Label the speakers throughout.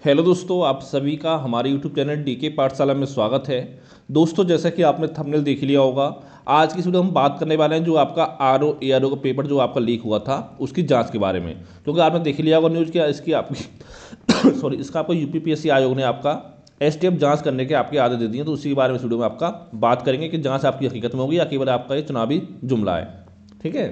Speaker 1: Hello दोस्तों, आप सभी का हमारे यूट्यूब चैनल डीके पाठशाला में स्वागत है। दोस्तों, जैसा कि आपने थंबनेल देख लिया होगा, आज की इस वीडियो में हम बात करने वाले हैं जो आपका आरओ एआरओ का पेपर जो आपका लीक हुआ था उसकी जांच के बारे में। क्योंकि आपने देख लिया होगा न्यूज़, क्या इसकी आपकी सॉरी, इसका आपको यूपीपीएससी आयोग ने आपका एसटीएफ जांच करने के आपके आदेश दे दिए हैं। तो उसी के बारे में इस वीडियो में आपका बात करेंगे कि जांच आपकी हकीकत में होगी या केवल आपका ये चुनावी जुमला है। ठीक है,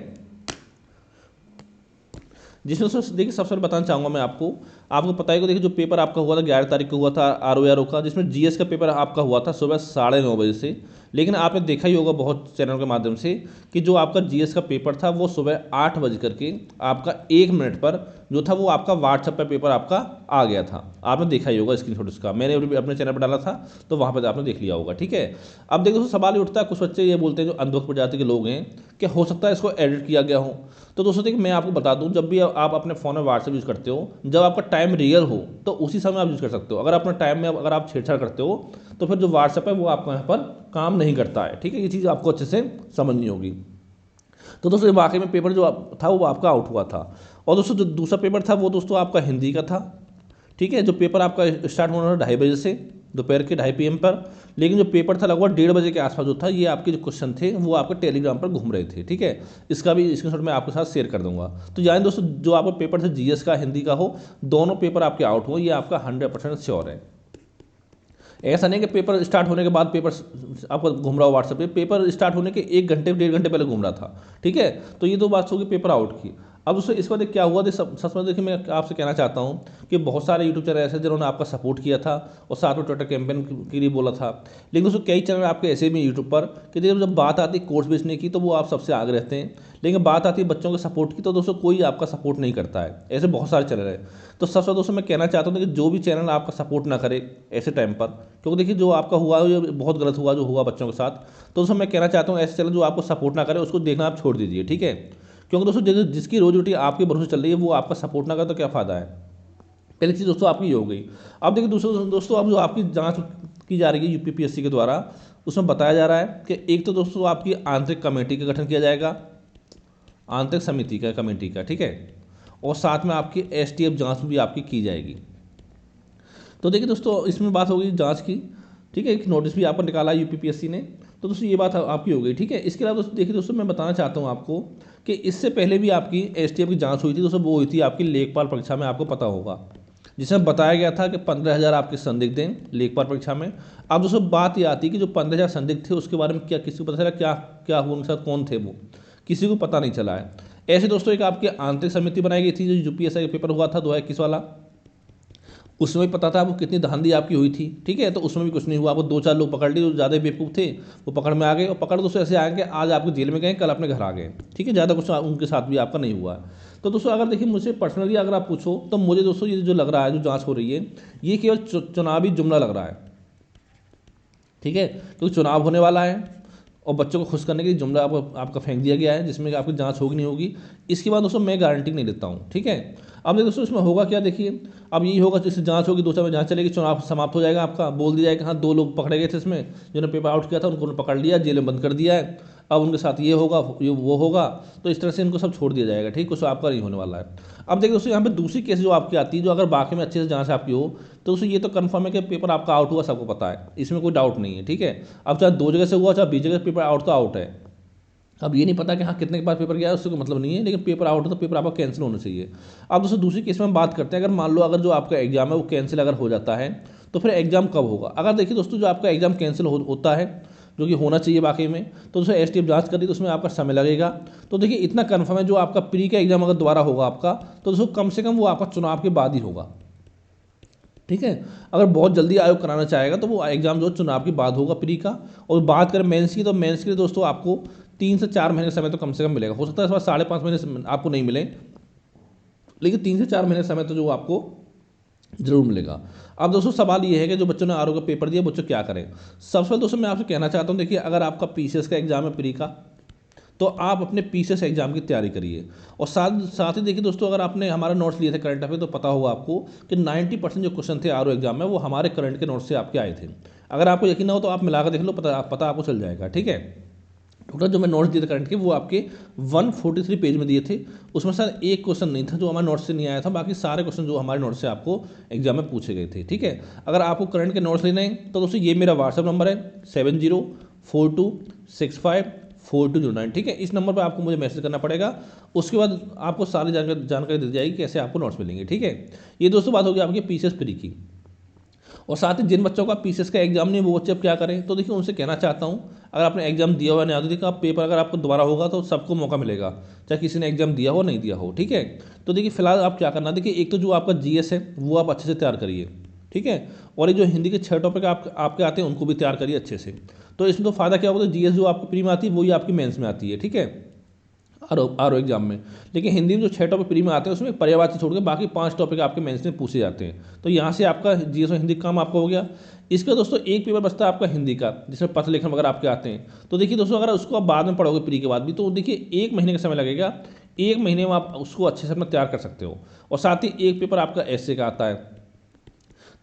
Speaker 1: जिसमें से देखिए सबसे पहले बताना चाहूँगा मैं आपको। आपको पता है कि देखिए जो पेपर आपका हुआ था 11 तारीख को हुआ था आर का, जिसमें जीएस का पेपर आपका हुआ था सुबह 9:30 बजे से। लेकिन आपने देखा ही होगा बहुत चैनल के माध्यम से कि जो आपका जीएस का पेपर था वो सुबह 8 बज करके आपका 1 मिनट पर जो था वो आपका व्हाट्सएप पर पेपर आपका आ गया था। आपने देखा ही होगा स्क्रीनशॉट उसका, मैंने भी अपने चैनल पर डाला था तो वहाँ पर आपने देख लिया होगा। ठीक है, अब देखो दोस्तों सवाल ये उठता है, कुछ बच्चे ये बोलते हैं जो अंधभक्त प्रजाति के लोग हैं कि हो सकता है इसको एडिट किया गया हो। तो दोस्तों देखिए मैं आपको बता दूं, जब भी आप अपने फ़ोन में व्हाट्सएप यूज़ करते हो, जब आपका टाइम रियल हो तो उसी समय आप यूज़ कर सकते हो। अगर अपने टाइम में अगर आप छेड़छाड़ करते हो तो फिर जो व्हाट्सएप है वो आपको यहाँ पर काम नहीं करता है। ठीक है, ये चीज़ आपको अच्छे से समझनी होगी। तो दोस्तों वाकई में पेपर जो था वो आपका आउट हुआ था। और दोस्तों जो दूसरा पेपर था वो दोस्तों आपका हिंदी का था। ठीक है, जो पेपर आपका स्टार्ट होना था 2:30 बजे से, दोपहर के 2:30 PM पर। लेकिन जो पेपर था लगभग 1:30 बजे के आसपास जो था, ये आपके जो क्वेश्चन थे वो आपके टेलीग्राम पर घूम रहे थे। ठीक है, इसका भी स्क्रीनशॉट मैं आपके साथ शेयर कर दूंगा। तो यानी दोस्तों जो आपका पेपर था जीएस का हिंदी का हो, दोनों पेपर आपके आउट हुए, ये आपका 100% श्योर है। ऐसा नहीं कि पेपर स्टार्ट होने के बाद पेपर आपका घूम रहा हो व्हाट्सएप पे, पेपर स्टार्ट होने के 1 घंटे 1.5 घंटे पहले घूम रहा था। ठीक है, तो ये दो बात होगी पेपर आउट की। अब उससे इस बार क्या हुआ था, सच में देखिए मैं आपसे कहना चाहता हूँ कि बहुत सारे यूट्यूब चैनल ऐसे जिन्होंने आपका सपोर्ट किया था और साथ में ट्विटर कैंपेन के लिए बोला था। लेकिन दोस्तों कई चैनल आपके ऐसे भी यूट्यूब पर कि देखिए जब बात आती है कोर्स बेचने की तो वो आप सबसे आगे रहते हैं, लेकिन बात आती है बच्चों के सपोर्ट की तो दोस्तों कोई आपका सपोर्ट नहीं करता है। ऐसे बहुत सारे चैनल हैं। तो सबसे दोस्तों मैं कहना चाहता हूँ कि जो भी चैनल आपका सपोर्ट ना करे ऐसे टाइम पर, क्योंकि देखिए जो आपका हुआ ये बहुत गलत हुआ जो हुआ बच्चों के साथ। तो दोस्तों मैं कहना चाहता हूँ ऐसे चैनल जो आपको सपोर्ट ना करे उसको देखना आप छोड़ दीजिए। ठीक है, क्योंकि दोस्तों जिसकी रोजी रोटी आपके भरोसे चल रही है वो आपका सपोर्ट ना करे तो क्या फ़ायदा है। पहली चीज़ दोस्तों आपकी ये हो गई। अब देखिए दूसरों दोस्तों अब जो आपकी जांच की जा रही है यूपीपीएससी के द्वारा, उसमें बताया जा रहा है कि एक तो दोस्तों आपकी आंतरिक कमेटी का गठन किया जाएगा, आंतरिक समिति का कमेटी का। ठीक है, और साथ में आपकी एसटीएफ जांच भी आपकी की जाएगी। तो देखिए दोस्तों इसमें बात होगी जांच की। ठीक है, एक नोटिस भी आपको निकाला है यूपीपीएससी ने। तो दोस्तों ये बात आपकी हो गई। ठीक है, इसके अलावा दोस्तों देखिए दोस्तों मैं बताना चाहता हूँ आपको कि इससे पहले भी आपकी एसटीएफ की जांच हुई थी दोस्तों, वो हुई थी आपकी लेखपाल परीक्षा में, आपको पता होगा, जिसमें बताया गया था कि 15,000 आपके संदिग्ध हैं लेखपाल परीक्षा में। अब दोस्तों बात ये आती है कि जो 15,000 संदिग्ध थे उसके बारे में क्या किसी को पता चला, क्या क्या हुआ उनके साथ, कौन थे वो, किसी को पता नहीं चला है। ऐसे दोस्तों एक आपकी आंतरिक समिति बनाई गई थी जो यूपीएससी का पेपर हुआ था 2021 वाला, उसमें भी पता था आपको कितनी धांधली आपकी हुई थी। ठीक है, तो उसमें भी कुछ नहीं हुआ, आपको 2-4 लोग पकड़ लिए जो ज़्यादा बेवकूफ़ थे, वो पकड़ में आ गए। और पकड़ दोस्तों ऐसे आए कि आज आपको जेल में गए, कल अपने घर आ गए। ठीक है, ज़्यादा कुछ उनके साथ भी आपका नहीं हुआ। तो दोस्तों अगर देखिए मुझसे पर्सनली अगर आप पूछो तो मुझे दोस्तों ये जो लग रहा है जो जाँच हो रही है ये केवल चुनावी जुमला लग रहा है। ठीक है, क्योंकि चुनाव होने वाला है और बच्चों को खुश करने के लिए जुमला आपका फेंक दिया गया है जिसमें कि आपकी जांच होगी नहीं होगी, इसके बाद दोस्तों मैं गारंटी नहीं देता हूँ। ठीक है, अब देखिए दोस्तों इसमें होगा क्या, देखिए अब यही होगा, जैसे जांच होगी 2 साल में जांच चलेगी, चुनाव समाप्त हो जाएगा, आपका बोल दिया जाएगा हाँ 2 लोग पकड़े गए थे इसमें जिन्होंने पेपर आउट किया था, उनको पकड़ लिया, जेल में बंद कर दिया है, अब उनके साथ ये होगा ये वो होगा। तो इस तरह से इनको सब छोड़ दिया जाएगा। ठीक, कुछ आपका नहीं होने वाला है। अब देखिए दोस्तों यहाँ पे दूसरी केस जो आपकी आती है, जो अगर बाकी में अच्छे से जांच आपकी हो तो दोस्तों ये तो कंफर्म है कि पेपर आपका आउट हुआ, सबको पता है, इसमें कोई डाउट नहीं है। ठीक है, अब चाहे 2 जगह से हुआ चाहे 20 जगह से पेपर आउट तो आउट है। अब ये नहीं पता कि हाँ कितने के बाद पेपर गया है उससे कोई मतलब नहीं है, लेकिन पेपर आउट है तो पेपर आपका कैंसिल होना चाहिए। अब दोस्तों दूसरी केस में हम बात करते हैं, अगर मान लो अगर जो आपका एग्जाम है वो कैंसिल अगर हो जाता है तो फिर एग्जाम कब होगा। अगर देखिए दोस्तों जो आपका एग्जाम कैंसिल होता है, जो कि होना चाहिए वाकई में, तो दोस्तों एसटीएफ जांच कर दी तो उसमें आपका समय लगेगा। तो देखिए इतना कन्फर्म है जो आपका प्री का एग्जाम अगर दोबारा होगा आपका, तो दोस्तों कम से कम वो आपका चुनाव के बाद ही होगा। ठीक है, अगर बहुत जल्दी आयोग कराना चाहेगा तो वो एग्जाम जो चुनाव के बाद होगा प्री का। और बात करें मेंस की, तो मेंस के लिए दोस्तों आपको 3 से 4 महीने समय तो कम से कम मिलेगा। हो सकता है इस बार 5.5 महीने आपको नहीं मिले, लेकिन 3 से 4 महीने समय तो जो आपको जरूर मिलेगा। अब दोस्तों सवाल ये है कि जो बच्चों ने आरओ का पेपर दिया बच्चों क्या करें। सबसे पहले दोस्तों मैं आपसे कहना चाहता हूँ, देखिए अगर आपका पीसीएस का एग्जाम है प्री का, तो आप अपने पीसीएस एग्जाम की तैयारी करिए। और साथ साथ ही देखिए दोस्तों अगर आपने हमारा नोट्स लिए थे करंट अफेयर तो पता होगा आपको कि 90% जो क्वेश्चन थे आरओ एग्जाम में वो हमारे करंट के नोट्स से आपके आए थे। अगर आपको यकीन ना हो तो आप मिलाकर देख लो, पता आपको चल जाएगा। ठीक है, टोटल जो मैं नोट्स दिए थे करंट के वो आपके 143 पेज में दिए थे। उसमें सर एक क्वेश्चन नहीं था जो हमारे नोट्स से नहीं आया था, बाकी सारे क्वेश्चन जो हमारे नोट्स से आपको एग्जाम में पूछे गए थे। ठीक है, अगर आपको करंट के नोट्स लेने हैं तो दोस्तों ये मेरा व्हाट्सअप नंबर है 7042654209। ठीक है, इस नंबर पर आपको मुझे मैसेज करना पड़ेगा। उसके बाद आपको सारी जानकारी दी जाएगी कैसे आपको नोट्स मिलेंगे। ठीक है, ये दोस्तों बात होगी आपकी पीसीएस प्री की। और साथ ही जिन बच्चों का पीसीएस का एग्जाम नहीं वो बच्चे अब क्या करें, तो देखिए उनसे कहना चाहता हूँ, अगर आपने एग्जाम दिया हुआ नहीं, देखिए आप पेपर अगर आपको दोबारा होगा तो सबको मौका मिलेगा, चाहे किसी ने एग्जाम दिया हो नहीं दिया हो। ठीक है, तो देखिए फिलहाल आप क्या करना, देखिए एक तो जो आपका जीएस है वो आप अच्छे से तैयार करिए। ठीक है, और ये जो हिंदी के 6 टॉपिक आपके आते हैं उनको भी तैयार करिए अच्छे से। तो इसमें तो फायदा क्या होगा, तो जीएस जो आपको प्री में आती है वही आपकी मेंस में आती है। ठीक है, आर एग्जाम में। लेकिन हिंदी में जो 6 टॉपिक प्री में आते हैं उसमें पर्यायवाची छोड़ के बाकी 5 टॉपिक आपके मेंस में पूछे जाते हैं। तो यहाँ से आपका जीएस और हिंदी का काम आपका हो गया। इसका दोस्तों एक पेपर बचता है आपका हिंदी का, जिसमें पत्र लेखन वगैरह आपके आते हैं। तो देखिए दोस्तों, अगर उसको आप बाद में पढ़ोगे प्री के बाद भी, तो देखिए 1 महीने का समय लगेगा। 1 महीने में आप उसको अच्छे से अपना तैयार कर सकते हो। और साथ ही एक पेपर आपका ऐसे का आता है,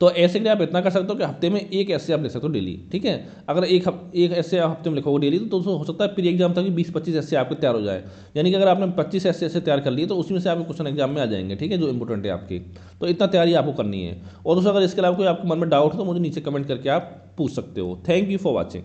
Speaker 1: तो ऐसे के लिए आप इतना कर सकते हो कि हफ्ते में एक ऐसे आप लिख सकते हो डेली। ठीक है, अगर एक ऐसे आप हफ्ते में लिखोगे डेली तो हो सकता है प्री एग्जाम तक 20-25 ऐसे आपके तैयार हो जाए। यानी कि अगर आपने 25 ऐसे तैयार कर लिए तो उसमें से आपके क्वेश्चन एग्जाम में आ जाएंगे। ठीक है, जो इंपॉर्टेंट है आपकी, तो इतना तैयारी आपको करनी है। और दोस्तों अगर इसके अलावा कोई आपके मन में डाउट हो तो मुझे नीचे कमेंट करके आप पूछ सकते हो। Thank you for watching.